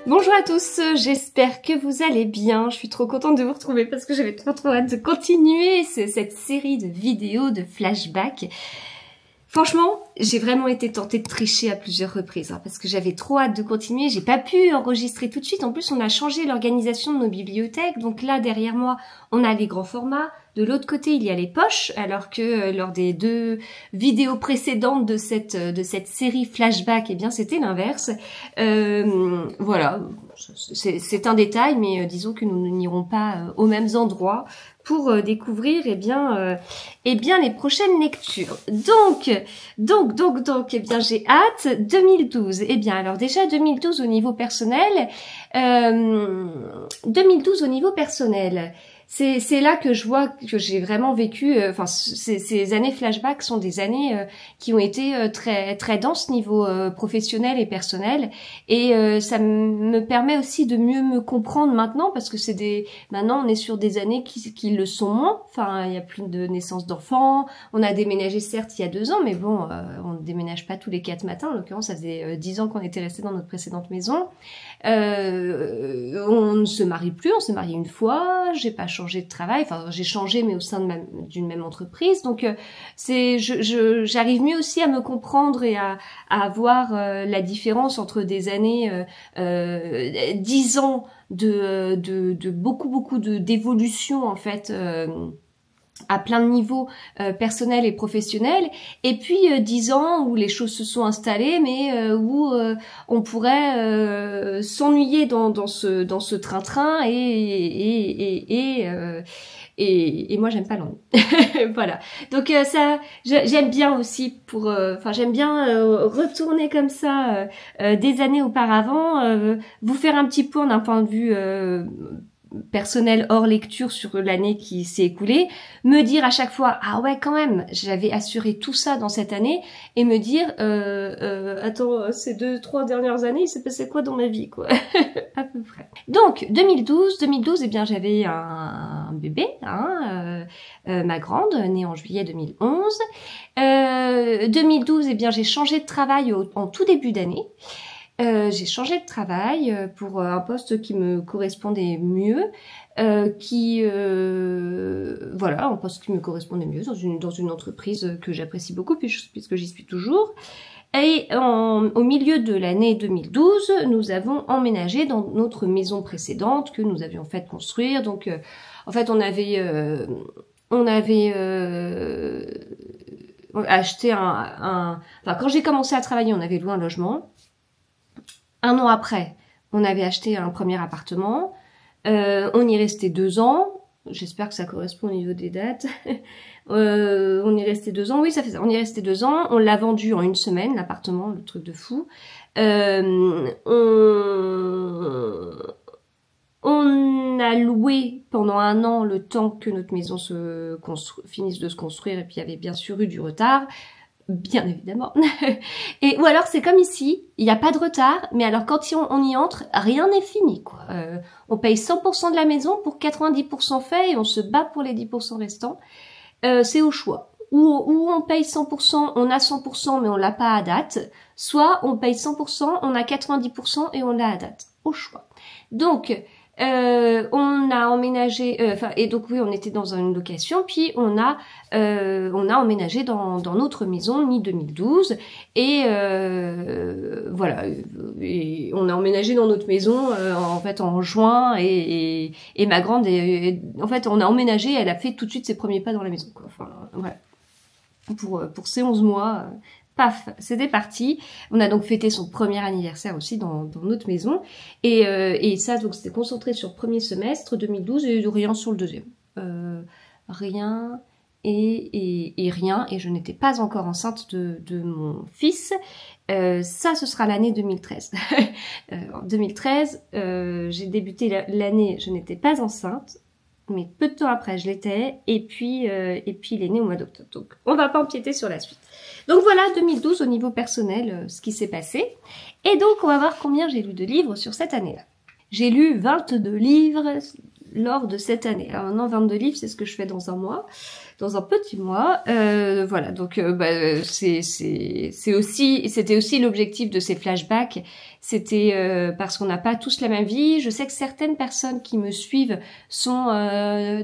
Bonjour à tous, j'espère que vous allez bien. Je suis trop contente de vous retrouver parce que j'avais trop hâte de continuer cette série de vidéos de flashbacks. Franchement, j'ai vraiment été tentée de tricher à plusieurs reprises parce que j'avais trop hâte de continuer. J'ai pas pu enregistrer tout de suite. En plus, on a changé l'organisation de nos bibliothèques. Donc là, derrière moi, on a les grands formats. De l'autre côté, il y a les poches, alors que lors des 2 vidéos précédentes de cette série flashback, eh bien, c'était l'inverse. Voilà, c'est un détail, mais disons que nous n'irons pas aux mêmes endroits pour découvrir eh bien les prochaines lectures. Donc, eh bien j'ai hâte. 2012. Eh bien alors déjà 2012 au niveau personnel. 2012 au niveau personnel. C'est là que je vois que j'ai vraiment vécu. Enfin, ces années flashback sont des années qui ont été très denses niveau professionnel et personnel, et ça me permet aussi de mieux me comprendre maintenant, parce que maintenant on est sur des années qui le sont moins. Enfin, il y a plus de naissance d'enfants. On a déménagé certes il y a 2 ans, mais bon, on ne déménage pas tous les 4 matins. En l'occurrence, ça faisait 10 ans qu'on était resté dans notre précédente maison. On ne se marie plus, on s'est marié une fois. J'ai pas changé de travail, enfin j'ai changé mais au sein d'une même entreprise, donc j'arrive mieux aussi à me comprendre et à voir la différence entre des années 10 ans de beaucoup d'évolution en fait, à plein de niveaux personnels et professionnels, et puis 10 ans où les choses se sont installées, mais où on pourrait s'ennuyer dans ce train-train, et moi j'aime pas l'ennui. Voilà. Donc ça, j'aime bien aussi j'aime bien retourner comme ça des années auparavant, vous faire un petit point d'un point de vue personnel hors lecture sur l'année qui s'est écoulée, me dire à chaque fois ah ouais quand même j'avais assuré tout ça dans cette année, et me dire attends, ces 2-3 dernières années il s'est passé quoi dans ma vie quoi. À peu près. Donc 2012 eh bien j'avais un bébé, ma grande, née en juillet 2011. 2012 eh bien j'ai changé de travail en tout début d'année. J'ai changé de travail pour un poste qui me correspondait mieux, voilà, un poste qui me correspondait mieux dans une entreprise que j'apprécie beaucoup puisque j'y suis toujours. Et au milieu de l'année 2012, nous avons emménagé dans notre maison précédente que nous avions fait construire. Donc, en fait, on avait acheté enfin, quand j'ai commencé à travailler, on avait loué un logement. 1 an après, on avait acheté un premier appartement. On y restait 2 ans. J'espère que ça correspond au niveau des dates. On y restait 2 ans. Oui, ça fait ça. On y restait 2 ans. On l'a vendu en 1 semaine, l'appartement, le truc de fou. On a loué pendant 1 an le temps que notre maison finisse de se construire, et puis il y avait bien sûr eu du retard. Bien évidemment. Ou alors c'est comme ici, il n'y a pas de retard, mais alors quand on y entre, rien n'est fini quoi. On paye 100% de la maison pour 90% fait, et on se bat pour les 10% restants. C'est au choix. Ou on paye 100%, on a 100% mais on l'a pas à date. Soit on paye 100%, on a 90% et on l'a à date. Au choix. Donc on a emménagé, et donc oui, on était dans une location, puis on a emménagé dans notre maison mi-2012, et voilà, et on a emménagé dans notre maison en fait en juin, et ma grande en fait on a emménagé, elle a fait tout de suite ses premiers pas dans la maison quoi. Enfin voilà, pour ces 11 mois. Paf, c'était parti. On a donc fêté son premier anniversaire aussi dans notre maison. Et ça, donc c'était concentré sur le premier semestre 2012 et rien sur le deuxième. Rien et rien. Et je n'étais pas encore enceinte de mon fils. Ça, ce sera l'année 2013. En 2013, j'ai débuté l'année, je n'étais pas enceinte. Mais peu de temps après, je l'étais, et puis il est né au mois d'octobre. Donc, on va pas empiéter sur la suite. Donc voilà, 2012 au niveau personnel, ce qui s'est passé. Et donc, on va voir combien j'ai lu de livres sur cette année-là. J'ai lu 22 livres lors de cette année. Alors maintenant, 22 livres, c'est ce que je fais dans un mois. dans un petit mois. Voilà, donc c'était aussi l'objectif de ces flashbacks. C'était parce qu'on n'a pas tous la même vie. Je sais que certaines personnes qui me suivent sont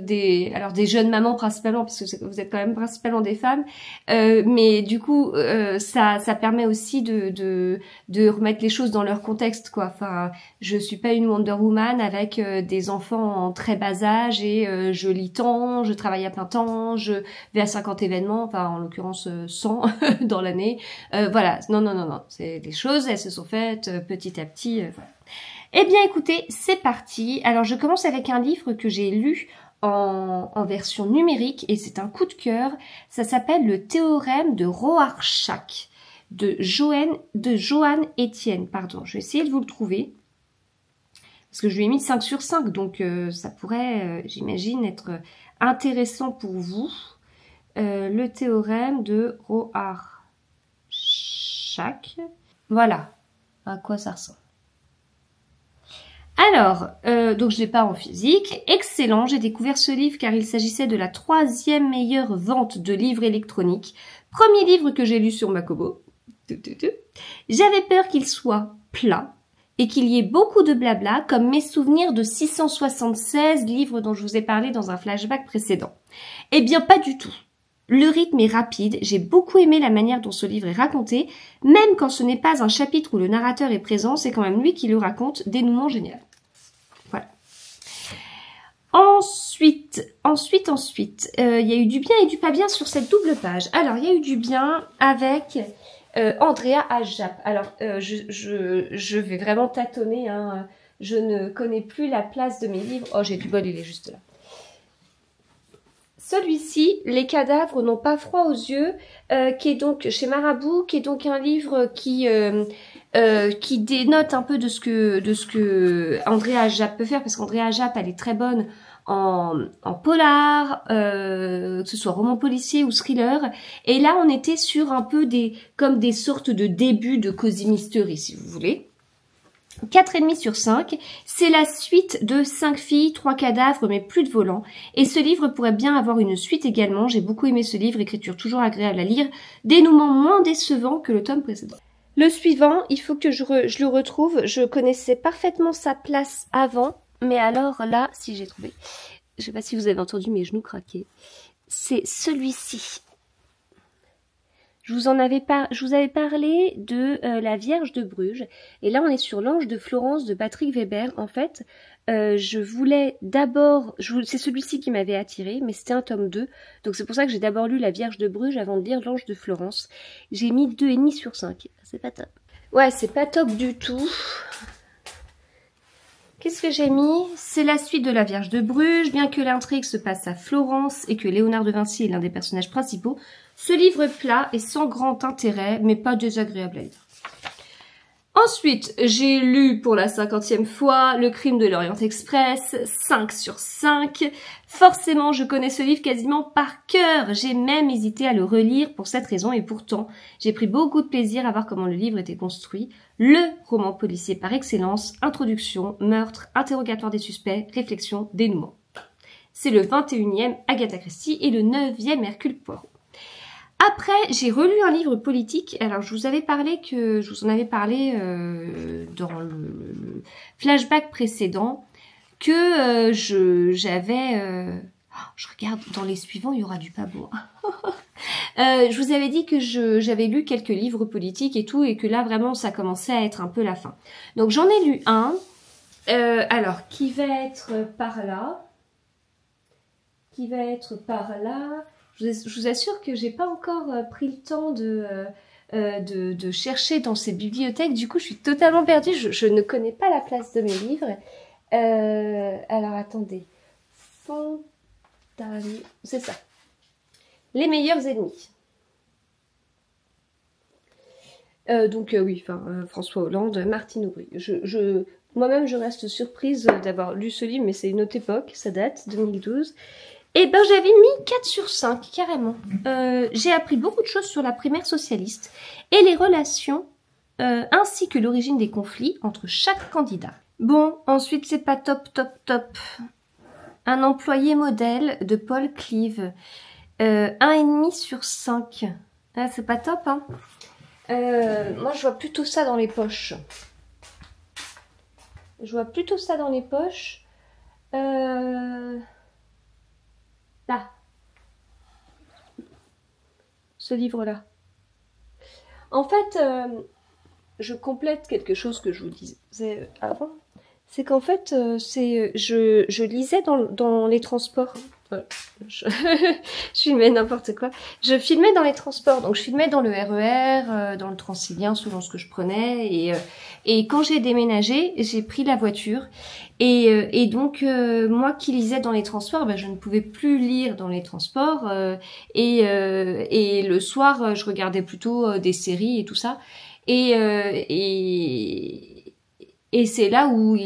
des jeunes mamans principalement, parce que vous êtes quand même principalement des femmes. Mais du coup, ça permet aussi de remettre les choses dans leur contexte, quoi. Enfin, je suis pas une Wonder Woman avec des enfants en très bas âge et je lis tant, je travaille à plein temps, je vais à 50 événements, enfin en l'occurrence 100 dans l'année. Voilà, non. C'est des choses, elles se sont faites petit à petit. Voilà. Eh bien écoutez, c'est parti. Alors je commence avec un livre que j'ai lu en version numérique et c'est un coup de cœur. Ça s'appelle Le théorème de Rorschach de Joanne Etienne. Pardon, je vais essayer de vous le trouver. Parce que je lui ai mis 5 sur 5, donc ça pourrait, j'imagine, être intéressant pour vous. Le théorème de Rorschach. Voilà à quoi ça ressemble. Alors, donc je l'ai pas en physique. Excellent, j'ai découvert ce livre car il s'agissait de la 3e meilleure vente de livres électroniques. Premier livre que j'ai lu sur Makobo. J'avais peur qu'il soit plat et qu'il y ait beaucoup de blabla, comme mes souvenirs de 676 livres dont je vous ai parlé dans un flashback précédent. Eh bien, pas du tout. Le rythme est rapide, j'ai beaucoup aimé la manière dont ce livre est raconté, même quand ce n'est pas un chapitre où le narrateur est présent, c'est quand même lui qui le raconte, dénouement génial. Voilà. Ensuite, il y a eu du bien et du pas bien sur cette double page. Alors, il y a eu du bien avec Andrea Ajap. Alors, je vais vraiment tâtonner, hein. Je ne connais plus la place de mes livres. Oh, j'ai du bol, il est juste là. Celui-ci, Les cadavres n'ont pas froid aux yeux, qui est donc chez Marabout, qui est donc un livre qui dénote un peu de ce que Andrea Ajap peut faire, parce qu'Andrea Ajap, elle est très bonne en polar, que ce soit roman policier ou thriller. Et là, on était sur un peu comme des sortes de débuts de Cozy Mystery, si vous voulez. 4,5 sur 5, c'est la suite de 5 filles, 3 cadavres, mais plus de volants. Et ce livre pourrait bien avoir une suite également. J'ai beaucoup aimé ce livre, écriture toujours agréable à lire, dénouement moins décevant que le tome précédent. Le suivant, il faut que je le retrouve. Je connaissais parfaitement sa place avant, mais alors là, si j'ai trouvé, je sais pas si vous avez entendu mes genoux craquer, c'est celui-ci. Je vous avais parlé de la Vierge de Bruges. Et là, on est sur l'Ange de Florence de Patrick Weber. En fait, je voulais d'abord... C'est celui-ci qui m'avait attiré, mais c'était un tome 2. Donc c'est pour ça que j'ai d'abord lu la Vierge de Bruges avant de lire l'Ange de Florence. J'ai mis 2,5 sur 5. C'est pas top. Ouais, c'est pas top du tout. Qu'est-ce que j'ai mis? C'est la suite de la Vierge de Bruges. Bien que l'intrigue se passe à Florence et que Léonard de Vinci est l'un des personnages principaux, ce livre plat est sans grand intérêt, mais pas désagréable à lire. Ensuite, j'ai lu pour la 50e fois Le Crime de l'Orient Express, 5 sur 5. Forcément, je connais ce livre quasiment par cœur. J'ai même hésité à le relire pour cette raison et pourtant, j'ai pris beaucoup de plaisir à voir comment le livre était construit. Le roman policier par excellence, introduction, meurtre, interrogatoire des suspects, réflexion, dénouement. C'est le 21e Agatha Christie et le 9e Hercule Poirot. Après, j'ai relu un livre politique. Alors, je vous en avais parlé dans le flashback précédent que j'avais... je regarde, dans les suivants, il y aura du pas bon. Je vous avais dit que j'avais lu quelques livres politiques et tout, et que là, vraiment, ça commençait à être un peu la fin. Donc, j'en ai lu un. Alors, qui va être par là. Je vous assure que j'ai pas encore pris le temps de chercher dans ces bibliothèques. Du coup, je suis totalement perdue. Je ne connais pas la place de mes livres. Alors, attendez. C'est ça. Les meilleurs ennemis. Oui, François Hollande, Martine Aubry. Moi-même, je reste surprise d'avoir lu ce livre, mais c'est une autre époque. Ça date, 2012. Eh ben, j'avais mis 4 sur 5, carrément. J'ai appris beaucoup de choses sur la primaire socialiste et les relations, ainsi que l'origine des conflits entre chaque candidat. Bon, ensuite, c'est pas top. Un employé modèle de Paul Cleave. 1,5 sur 5. Ah, c'est pas top, hein. Moi, je vois plutôt ça dans les poches. Je vois plutôt ça dans les poches. Là. Ce livre-là. En fait, je complète quelque chose que je vous disais avant. C'est qu'en fait, je lisais dans les transports. Je filmais n'importe quoi. Je filmais dans les transports, donc je filmais dans le RER, dans le Transilien, selon ce que je prenais. Et quand j'ai déménagé, j'ai pris la voiture. Et donc, moi qui lisais dans les transports, ben, je ne pouvais plus lire dans les transports. Et le soir, je regardais plutôt des séries et tout ça. Et c'est là où,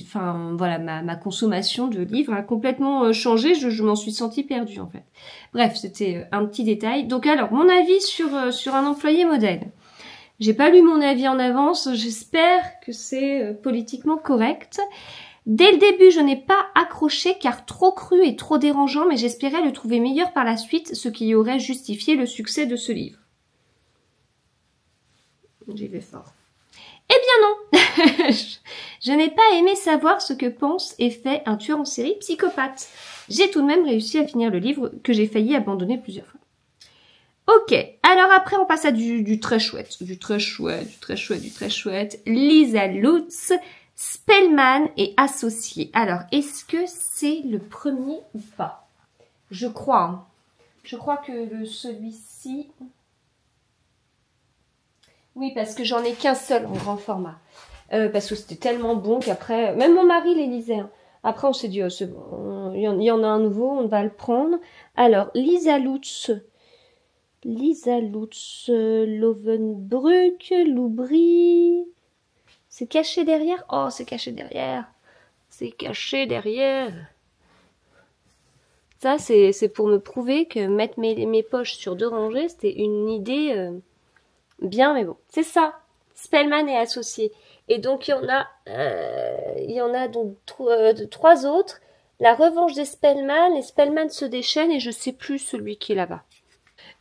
enfin voilà, ma consommation de livres a complètement changé. Je m'en suis sentie perdue en fait. Bref, c'était un petit détail. Donc alors, mon avis sur un employé modèle. J'ai pas lu mon avis en avance. J'espère que c'est politiquement correct. Dès le début, je n'ai pas accroché car trop cru et trop dérangeant, mais j'espérais le trouver meilleur par la suite, ce qui aurait justifié le succès de ce livre. J'y vais fort. Eh bien non. Je n'ai pas aimé savoir ce que pense et fait un tueur en série psychopathe. J'ai tout de même réussi à finir le livre que j'ai failli abandonner plusieurs fois. Ok, alors après on passe à du très chouette, du très chouette. Lisa Lutz, Spellman et Associés. Alors, est-ce que c'est le premier ou pas? Je crois. Hein. Je crois que celui-ci... Oui, parce que j'en ai qu'un seul en grand format. Parce que c'était tellement bon qu'après... Même mon mari les lisait. Hein. Après, on s'est dit, oh, c'est bon, il y en a un nouveau, on va le prendre. Alors, Lisa Lutz, Lovenbruck, Loubry... C'est caché derrière? Oh, c'est caché derrière. C'est caché derrière. Ça, c'est pour me prouver que mettre mes poches sur 2 rangées, c'était une idée... bien, mais bon, c'est ça. Spellman et Associés. Et donc, il y en a donc 3 autres. La revanche des Spellman, les Spellman se déchaînent et je sais plus celui qui est là-bas.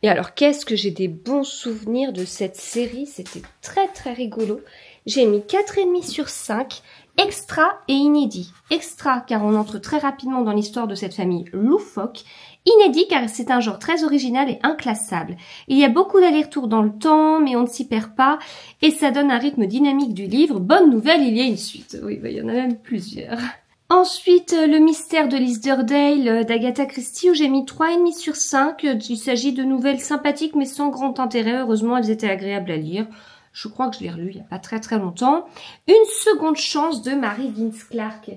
Et alors, qu'est-ce que j'ai des bons souvenirs de cette série. C'était très, très rigolo. J'ai mis 4,5 sur 5. Extra et inédit. Extra, car on entre très rapidement dans l'histoire de cette famille loufoque. Inédit, car c'est un genre très original et inclassable. Il y a beaucoup d'allers-retours dans le temps, mais on ne s'y perd pas, et ça donne un rythme dynamique du livre. Bonne nouvelle, il y a une suite. Oui, il y en a même plusieurs. Ensuite, le mystère de Lisderdale d'Agatha Christie, où j'ai mis 3,5 sur 5. Il s'agit de nouvelles sympathiques, mais sans grand intérêt. Heureusement, elles étaient agréables à lire. Je crois que je l'ai relu il n'y a pas très très longtemps. Une seconde chance de Mary Vince Clark.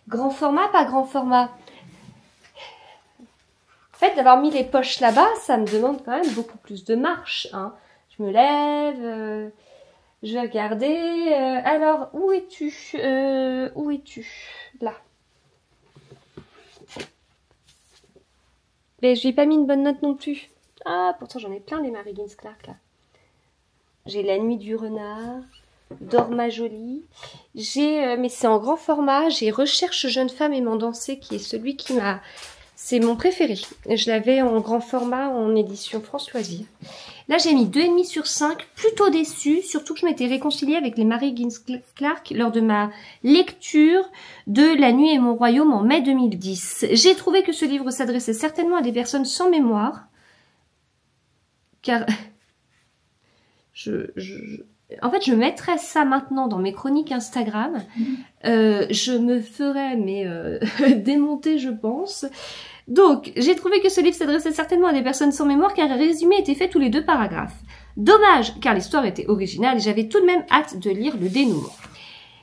Grand format, pas grand format. En fait, d'avoir mis les poches là-bas, ça me demande quand même beaucoup plus de marche. Hein. Je me lève, je vais regarder. Alors, où es-tu? Où es-tu? Là. Mais je lui ai pas mis une bonne note non plus. Ah, pourtant j'en ai plein des Mary Vince Clark là. J'ai La Nuit du Renard, Dors ma jolie. J'ai, mais c'est en grand format, j'ai Recherche jeune femme aimant danser, qui est celui qui m'a... C'est mon préféré. Je l'avais en grand format en édition France Loisirs. Là, j'ai mis 2,5 sur 5, plutôt déçue, surtout que je m'étais réconciliée avec les Mary Vince Clark lors de ma lecture de La Nuit et mon royaume en mai 2010. J'ai trouvé que ce livre s'adressait certainement à des personnes sans mémoire, car... En fait, je mettrais ça maintenant dans mes chroniques Instagram. Je me ferais démonter, je pense. Donc, j'ai trouvé que ce livre s'adressait certainement à des personnes sans mémoire, car un résumé était fait tous les 2 paragraphes. Dommage, car l'histoire était originale et j'avais tout de même hâte de lire le dénouement.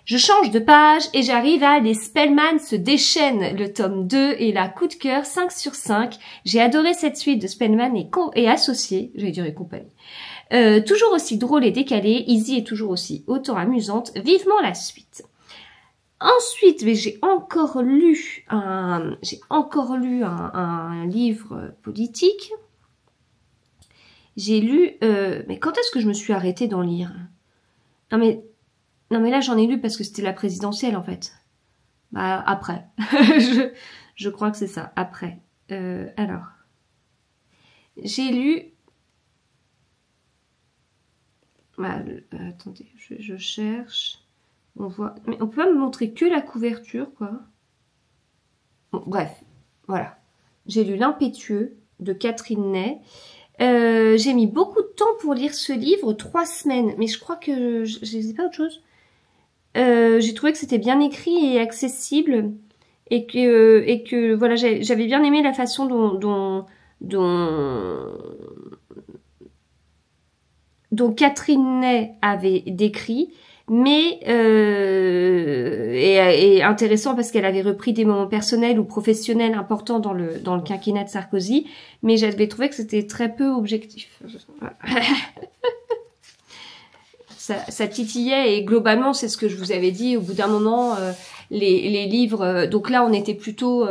Je change de page et j'arrive à Les Spellman se déchaînent, le tome 2, et là, coup de cœur, 5 sur 5. J'ai adoré cette suite de Spellman et Associés, j'allais dire et compagnie. Toujours aussi drôle et décalé, Izzy est toujours aussi autant amusante, vivement la suite. Ensuite, j'ai encore lu un livre politique. J'ai lu, mais quand est-ce que je me suis arrêtée d'en lire? Non mais là j'en ai lu parce que c'était la présidentielle en fait. Bah après, je crois que c'est ça, après. Alors, j'ai lu... Ah, attendez, je cherche. On voit... Mais on peut pas me montrer que la couverture, quoi. Bon, bref, voilà. J'ai lu L'Impétueux de Catherine Ney. J'ai mis beaucoup de temps pour lire ce livre, 3 semaines. Mais je crois que je lisais pas autre chose. J'ai trouvé que c'était bien écrit et accessible. Et que voilà, j'avais bien aimé la façon dont Catherine Ney avait décrit, mais et intéressant parce qu'elle avait repris des moments personnels ou professionnels importants dans le quinquennat de Sarkozy, mais j'avais trouvé que c'était très peu objectif. Ça titillait et globalement c'est ce que je vous avais dit au bout d'un moment, les livres, donc là on était plutôt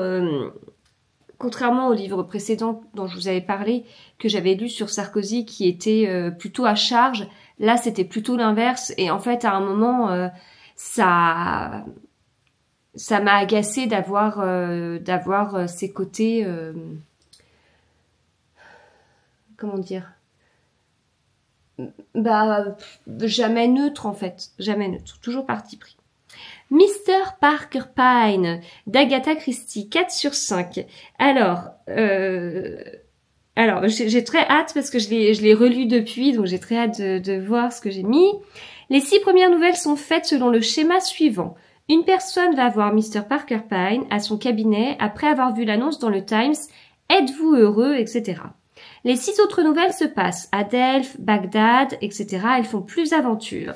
contrairement au livre précédent dont je vous avais parlé, que j'avais lu sur Sarkozy, qui était plutôt à charge, là c'était plutôt l'inverse. Et en fait, à un moment, ça m'a agacée d'avoir ces côtés... comment dire, jamais neutre en fait. Jamais neutre. Toujours parti pris. Mr. Parker Pine d'Agatha Christie, 4 sur 5. Alors j'ai très hâte parce que je l'ai relu depuis, donc j'ai très hâte de voir ce que j'ai mis. Les 6 premières nouvelles sont faites selon le schéma suivant. Une personne va voir Mr. Parker Pine à son cabinet après avoir vu l'annonce dans le Times « Êtes-vous heureux ?» etc. Les 6 autres nouvelles se passent à Delphes, Bagdad, etc. Elles font plus aventure.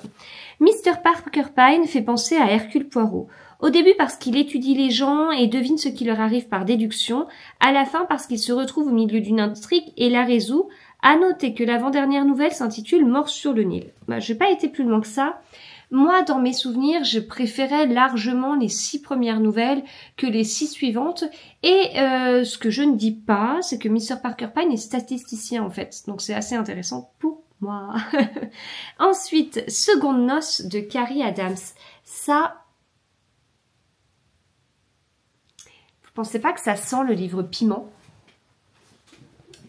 Mr. Parker Pine fait penser à Hercule Poirot. Au début parce qu'il étudie les gens et devine ce qui leur arrive par déduction, à la fin parce qu'il se retrouve au milieu d'une intrigue et la résout. À noter que l'avant-dernière nouvelle s'intitule Mort sur le Nil. J'ai pas été plus loin que ça. Moi, dans mes souvenirs, je préférais largement les 6 premières nouvelles que les 6 suivantes. Et ce que je ne dis pas, c'est que Mr. Parker Pine est statisticien en fait. Donc c'est assez intéressant pour moi. Ensuite, Seconde noce de Carrie Adams. Ça, vous pensez pas que ça sent le livre piment?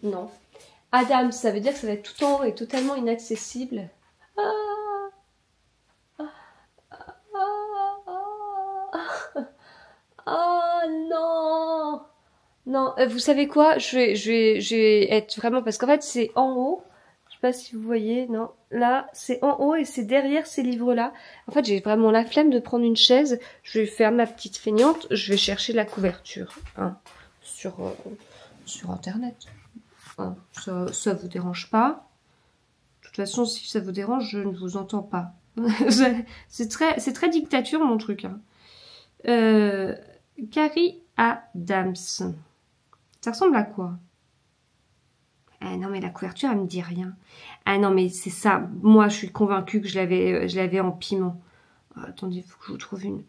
Non. Adams, ça veut dire que ça va être tout en haut et totalement inaccessible. Oh non! Non, vous savez quoi? Je vais être vraiment... Parce qu'en fait, c'est en haut. Je sais pas si vous voyez, non. Là, c'est en haut et c'est derrière ces livres-là. En fait, j'ai vraiment la flemme de prendre une chaise. Je vais faire ma petite feignante. Je vais chercher la couverture hein, sur Internet. Hein, ça vous dérange pas? De toute façon, si ça vous dérange, je ne vous entends pas. c'est très dictature, mon truc. Hein. Carrie Adams. Ça ressemble à quoi? Ah non, mais la couverture, elle me dit rien. Ah non, mais c'est ça. Moi, je suis convaincue que je l'avais en piment. Oh, attendez, il faut que je vous trouve une...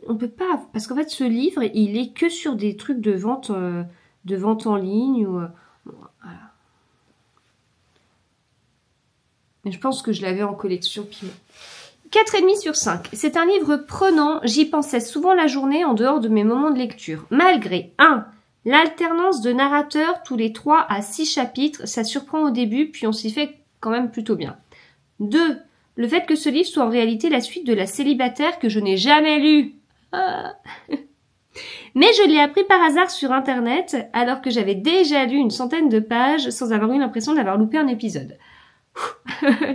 On peut pas... Parce qu'en fait, ce livre, il est que sur des trucs de vente en ligne. Ou, voilà. Mais je pense que je l'avais en collection piment. 4,5 sur 5. C'est un livre prenant. J'y pensais souvent la journée en dehors de mes moments de lecture. Malgré 1. L'alternance de narrateurs tous les 3 à 6 chapitres, ça surprend au début, puis on s'y fait quand même plutôt bien. 2. Le fait que ce livre soit en réalité la suite de La Célibataire que je n'ai jamais lue. Ah. Mais je l'ai appris par hasard sur Internet, alors que j'avais déjà lu une centaine de pages sans avoir eu l'impression d'avoir loupé un épisode.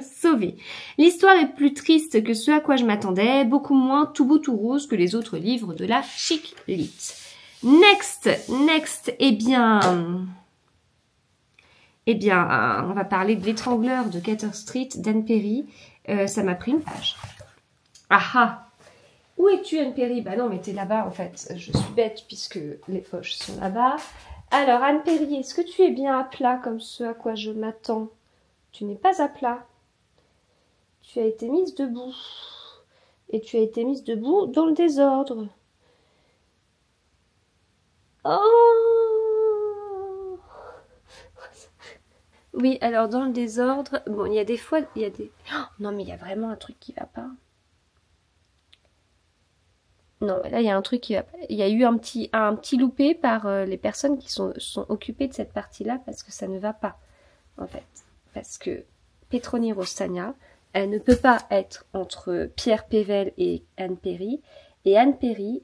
Sauvé. L'histoire est plus triste que ce à quoi je m'attendais, beaucoup moins tout beau tout rose que les autres livres de la chic lit. Next, eh bien, on va parler de L'étrangleur de Carter Street d'Anne Perry. Ça m'a pris une page. Ah ah. Où es-tu, Anne Perry? Bah non, mais t'es là-bas en fait. Je suis bête puisque les poches sont là-bas. Alors, Anne Perry, est-ce que tu es bien à plat comme ce à quoi je m'attends? Tu n'es pas à plat. Tu as été mise debout. Et tu as été mise debout dans le désordre. Oh! Oui, alors dans le désordre, bon, il y a des fois, Oh, non, mais il y a vraiment un truc qui va pas. Non, là, il y a un truc qui va pas. Il y a eu un petit loupé par les personnes qui sont occupées de cette partie-là parce que ça ne va pas, en fait. Parce que Petroni Rostagna, elle ne peut pas être entre Pierre Pével et Anne Perry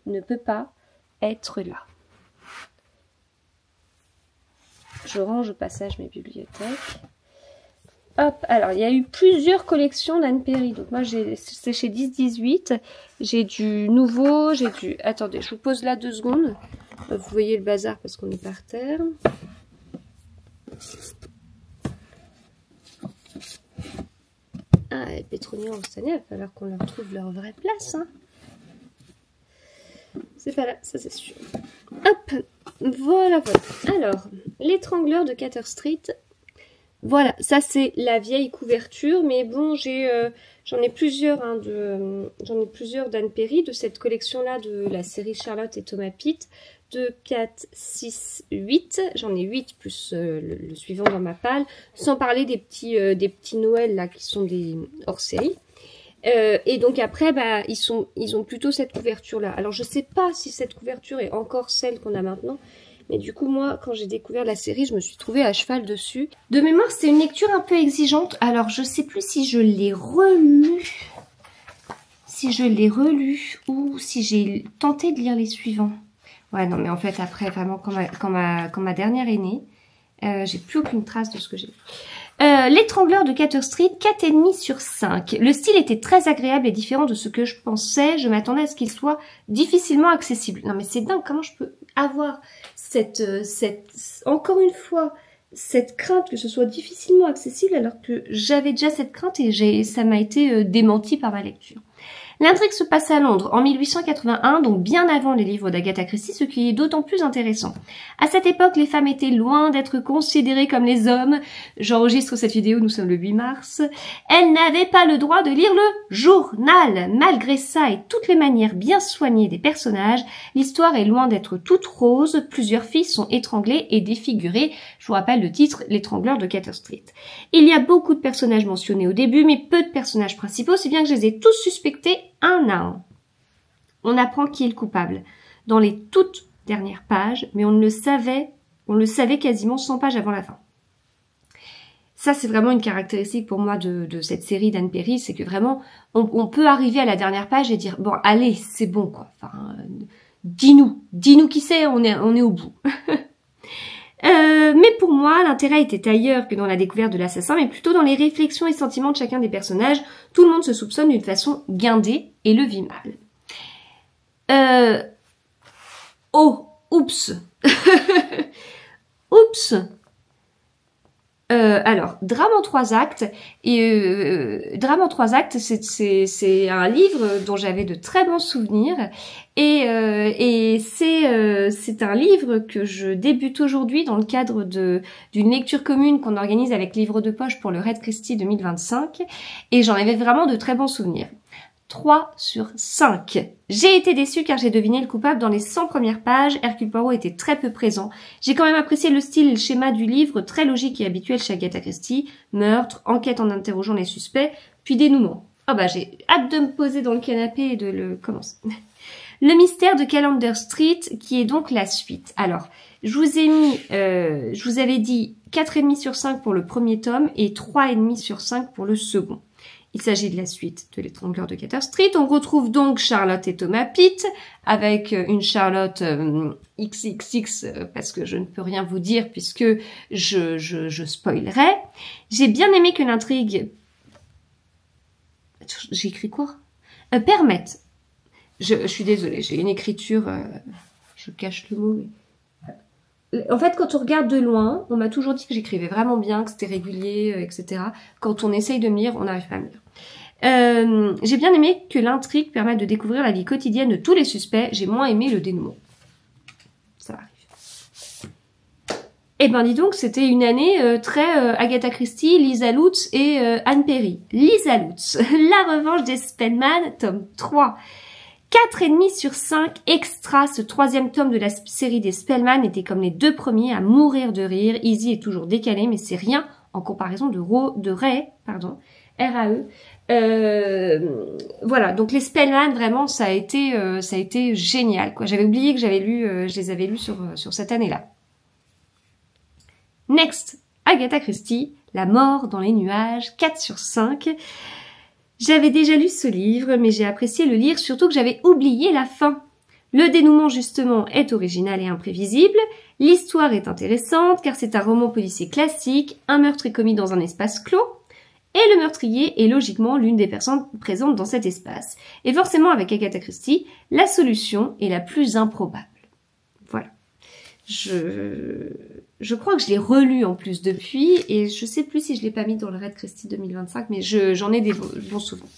ne peut pas être là. Je range au passage mes bibliothèques. Hop, alors il y a eu plusieurs collections d'Anne Perry. Donc moi c'est chez 10-18. J'ai du nouveau, j'ai du... Attendez, je vous pose là 2 secondes. Vous voyez le bazar parce qu'on est par terre. Ah, Petroni Rostagna, il va falloir qu'on leur trouve leur vraie place. Hein. C'est pas là, ça c'est sûr. Hop, voilà. Alors, l'étrangleur de Cater Street. Voilà, ça c'est la vieille couverture, mais bon, j'en ai plusieurs, hein, j'en ai plusieurs d'Anne Perry, de cette collection-là, de la série Charlotte et Thomas Pitt, de 4, 6, 8, j'en ai 8 plus le suivant dans ma palle, sans parler des petits Noël là qui sont des hors-série. Et donc après, bah, ils ont plutôt cette couverture-là. Alors je sais pas si cette couverture est encore celle qu'on a maintenant. Mais du coup, moi, quand j'ai découvert la série, je me suis trouvée à cheval dessus. De mémoire, c'est une lecture un peu exigeante. Alors, je sais plus si je l'ai relue. Ou si j'ai tenté de lire les suivants. Ouais, non, mais en fait, après, vraiment, quand ma dernière est née, j'ai plus aucune trace de ce que j'ai fait. L'étrangleur de Cater Street, 4,5 sur 5. Le style était très agréable et différent de ce que je pensais. Je m'attendais à ce qu'il soit difficilement accessible. Non mais c'est dingue, comment je peux avoir encore une fois, cette crainte que ce soit difficilement accessible alors que j'avais déjà cette crainte et ça m'a été démenti par ma lecture. L'intrigue se passe à Londres en 1881, donc bien avant les livres d'Agatha Christie, ce qui est d'autant plus intéressant. À cette époque, les femmes étaient loin d'être considérées comme les hommes. J'enregistre cette vidéo, nous sommes le 8 mars. Elles n'avaient pas le droit de lire le journal. Malgré ça et toutes les manières bien soignées des personnages, l'histoire est loin d'être toute rose. Plusieurs filles sont étranglées et défigurées. Je vous rappelle le titre, l'étrangleur de Cater Street. Il y a beaucoup de personnages mentionnés au début, mais peu de personnages principaux, si bien que je les ai tous suspectés un à un. On apprend qui est le coupable dans les toutes dernières pages, mais on le savait quasiment 100 pages avant la fin. Ça, c'est vraiment une caractéristique pour moi de cette série d'Anne Perry, c'est que vraiment, on peut arriver à la dernière page et dire, bon, allez, c'est bon, quoi. Enfin, dis-nous qui c'est, on est au bout. Mais pour moi, l'intérêt était ailleurs que dans la découverte de l'assassin, mais plutôt dans les réflexions et sentiments de chacun des personnages. Tout le monde se soupçonne d'une façon guindée et le vit mal. Oh, oups. Oups. Alors, Drame en 3 actes. Et Drame en 3 actes, c'est un livre dont j'avais de très bons souvenirs. Et c'est un livre que je débute aujourd'hui dans le cadre d'une lecture commune qu'on organise avec Livre de Poche pour le Red Christie 2025. Et j'en avais vraiment de très bons souvenirs. 3 sur 5. J'ai été déçue car j'ai deviné le coupable dans les 100 premières pages. Hercule Poirot était très peu présent. J'ai quand même apprécié le style et le schéma du livre, très logique et habituel chez Agatha Christie. Meurtre, enquête en interrogeant les suspects, puis dénouement. Ah bah j'ai hâte de me poser dans le canapé et de le commencer. Le mystère de Callander Street, qui est donc la suite. Alors, je vous avais dit 4,5 sur 5 pour le premier tome et 3,5 sur 5 pour le second. Il s'agit de la suite de l'étrangleur de Cater Street. On retrouve donc Charlotte et Thomas Pitt, avec une Charlotte XXX, parce que je ne peux rien vous dire puisque je spoilerai. J'ai bien aimé que l'intrigue... J'ai écrit quoi permette. Je suis désolée, j'ai une écriture... je cache le mot, mais... En fait, quand on regarde de loin, on m'a toujours dit que j'écrivais vraiment bien, que c'était régulier, etc. Quand on essaye de me lire, on n'arrive pas à me lire. J'ai bien aimé que l'intrigue permette de découvrir la vie quotidienne de tous les suspects. J'ai moins aimé le dénouement. Ça arrive. Eh ben, dis donc, c'était une année très Agatha Christie, Lisa Lutz et Anne Perry. Lisa Lutz, La revanche des Spellman, tome 3. 4,5 sur 5 extra. Ce 3e tome de la série des Spellman était comme les 2 premiers à mourir de rire. Izzy est toujours décalé, mais c'est rien en comparaison de Ray, pardon, R-A-E. Voilà, donc les Spellman, vraiment, ça a été génial, quoi. J'avais oublié que je les avais lus sur cette année-là. Next, Agatha Christie, La mort dans les nuages, 4 sur 5. J'avais déjà lu ce livre, mais j'ai apprécié le lire, surtout que j'avais oublié la fin. Le dénouement, justement, est original et imprévisible. L'histoire est intéressante, car c'est un roman policier classique, un meurtre est commis dans un espace clos, et le meurtrier est logiquement l'une des personnes présentes dans cet espace. Et forcément, avec Agatha Christie, la solution est la plus improbable. Voilà. Je crois que je l'ai relu en plus depuis, et je sais plus si je l'ai pas mis dans le Red Christie 2025, mais j'en ai des bons souvenirs.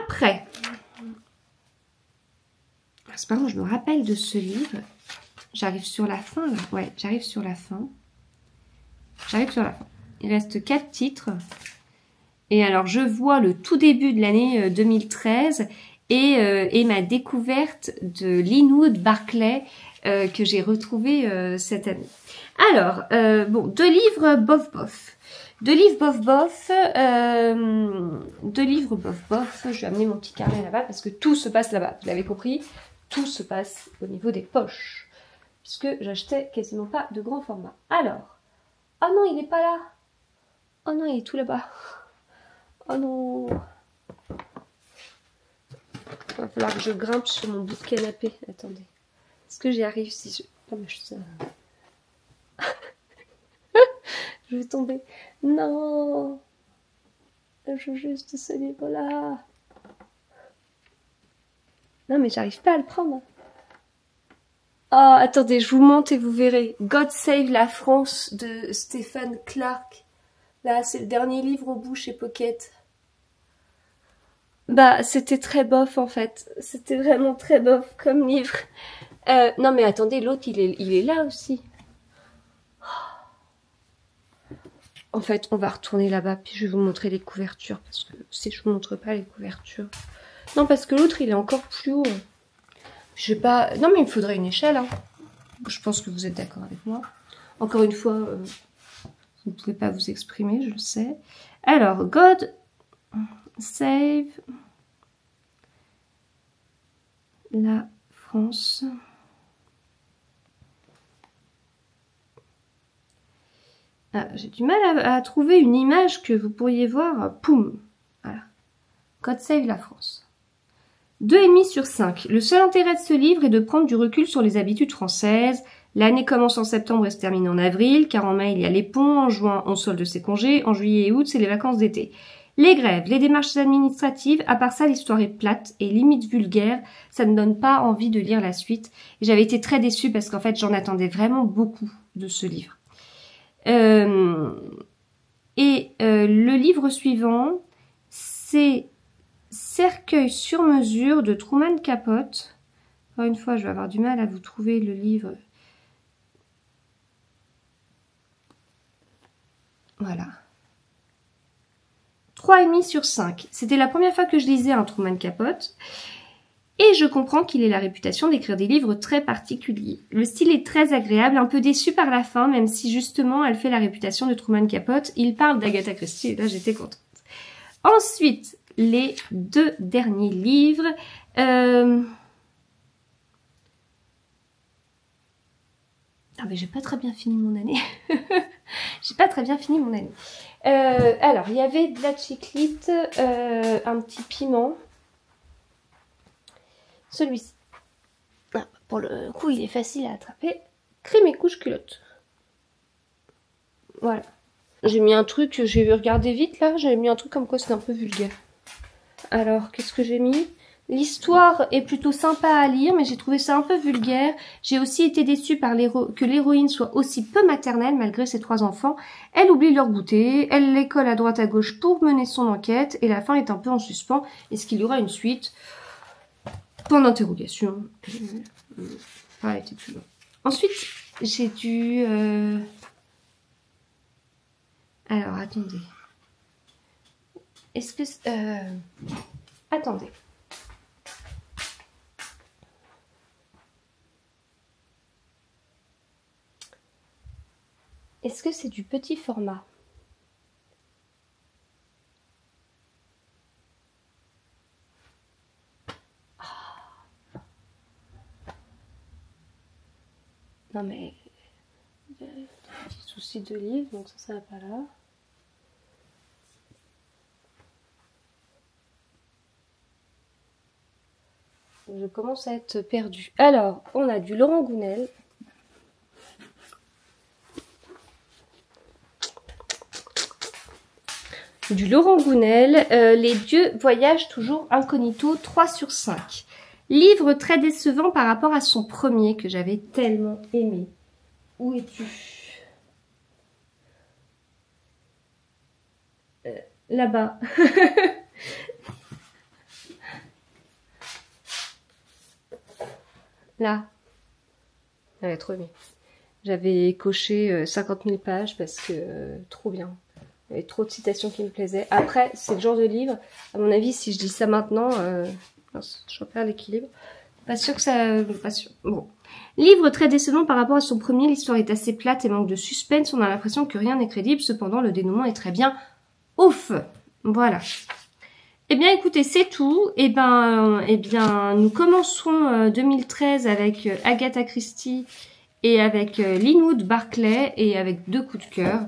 Après, c'est pas bon, je me rappelle de ce livre. J'arrive sur la fin, là. Ouais, j'arrive sur la fin. Il reste 4 titres. Et alors, je vois le tout début de l'année 2013 et ma découverte de Linwood Barclay que j'ai retrouvé cette année. Alors, bon, 2 livres bof. 2 livres bof. Je vais amener mon petit carnet là-bas parce que tout se passe là-bas. Vous l'avez compris, tout se passe au niveau des poches. Puisque j'achetais quasiment pas de grand format. Alors, oh non, il est pas là. Oh non, il est tout là-bas. Oh non. Il va falloir que je grimpe sur mon bout de canapé. Attendez. Est-ce que j'y arrive si je... Oh, mais je vais tomber. Non. Je veux juste ce livre-là. Non, mais j'arrive pas à le prendre. Oh, attendez, je vous montre et vous verrez. God Save la France de Stephen Clark. Là, c'est le dernier livre au bout chez Pocket. Bah, c'était très bof en fait. C'était vraiment très bof comme livre. Non mais attendez, l'autre il est là aussi. En fait, on va retourner là-bas puis je vais vous montrer les couvertures parce que si je vous montre pas les couvertures. Non parce que l'autre il est encore plus haut. Je sais pas. Non mais il me faudrait une échelle. Hein. Je pense que vous êtes d'accord avec moi. Encore une fois, vous ne pouvez pas vous exprimer, je le sais. Alors, God Save la France. Ah, j'ai du mal à trouver une image que vous pourriez voir. Poum. Voilà. God Save la France. 2,5 sur 5. Le seul intérêt de ce livre est de prendre du recul sur les habitudes françaises. L'année commence en septembre et se termine en avril, car en mai il y a les ponts, en juin on solde ses congés, en juillet et août c'est les vacances d'été. Les grèves, les démarches administratives, à part ça l'histoire est plate et limite vulgaire, ça ne donne pas envie de lire la suite. J'avais été très déçue parce qu'en fait j'en attendais vraiment beaucoup de ce livre. Le livre suivant, c'est Cercueil sur mesure de Truman Capote. Encore une fois, je vais avoir du mal à vous trouver le livre. Voilà. 3,5 sur 5. C'était la première fois que je lisais un Truman Capote. Et je comprends qu'il ait la réputation d'écrire des livres très particuliers. Le style est très agréable, un peu déçu par la fin, même si justement elle fait la réputation de Truman Capote. Il parle d'Agatha Christie et là j'étais contente. Ensuite, les 2 derniers livres. Ah mais j'ai pas très bien fini mon année. J'ai pas très bien fini mon année. Alors, il y avait de la chiclite, un petit piment. Celui-ci. Ah, pour le coup, il est facile à attraper. Crème et couche culotte. Voilà. J'ai mis un truc, j'ai regardé vite là, j'avais mis un truc comme quoi c'était un peu vulgaire. Alors, qu'est-ce que j'ai mis? L'histoire est plutôt sympa à lire, mais j'ai trouvé ça un peu vulgaire. J'ai aussi été déçue par que l'héroïne soit aussi peu maternelle malgré ses 3 enfants. Elle oublie leur goûter, elle les colle à droite à gauche pour mener son enquête, et la fin est un peu en suspens. Est-ce qu'il y aura une suite? Point d'interrogation. Ça a été plus long. Ensuite, j'ai dû... Alors, attendez. Est-ce que... Attendez. Est-ce que c'est du petit format? Non mais... petit souci de livre, donc ça va pas là. Je commence à être perdue. Alors, on a du Laurent Gounel. Du Laurent Gounel. Les dieux voyagent toujours incognito, 3 sur 5. Livre très décevant par rapport à son premier que j'avais tellement aimé. Où es-tu? Là-bas. Là. J'avais trop aimé. J'avais coché 50 000 pages parce que trop bien. Il y avait trop de citations qui me plaisaient. Après, c'est le genre de livre, à mon avis, si je dis ça maintenant, je perds l'équilibre. Pas sûr que ça... Pas sûr. Bon. Livre très décevant par rapport à son premier. L'histoire est assez plate et manque de suspense. On a l'impression que rien n'est crédible. Cependant, le dénouement est très bien. Ouf. Voilà. Eh bien, écoutez, c'est tout. Eh bien, nous commençons 2013 avec Agatha Christie et avec Linwood Barclay et avec 2 coups de cœur.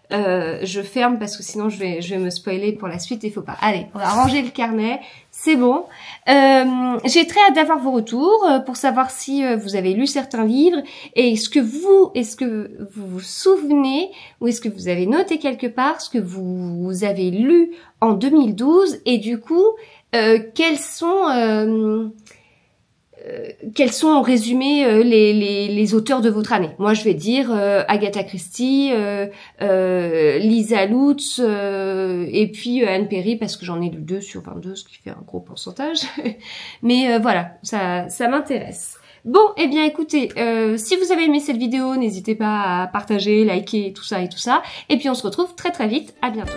Je ferme parce que sinon je vais me spoiler pour la suite, il faut pas. Allez, on va ranger le carnet, c'est bon. J'ai très hâte d'avoir vos retours pour savoir si vous avez lu certains livres et est-ce que vous vous souvenez ou est-ce que vous avez noté quelque part ce que vous avez lu en 2012 et du coup quels sont en résumé les auteurs de votre année. Moi, je vais dire Agatha Christie, Lisa Lutz, et puis Anne Perry, parce que j'en ai lu 2 sur 22, ce qui fait un gros pourcentage. Mais voilà, ça m'intéresse. Bon, eh bien écoutez, si vous avez aimé cette vidéo, n'hésitez pas à partager, liker, tout ça et tout ça. Et puis on se retrouve très très vite. À bientôt.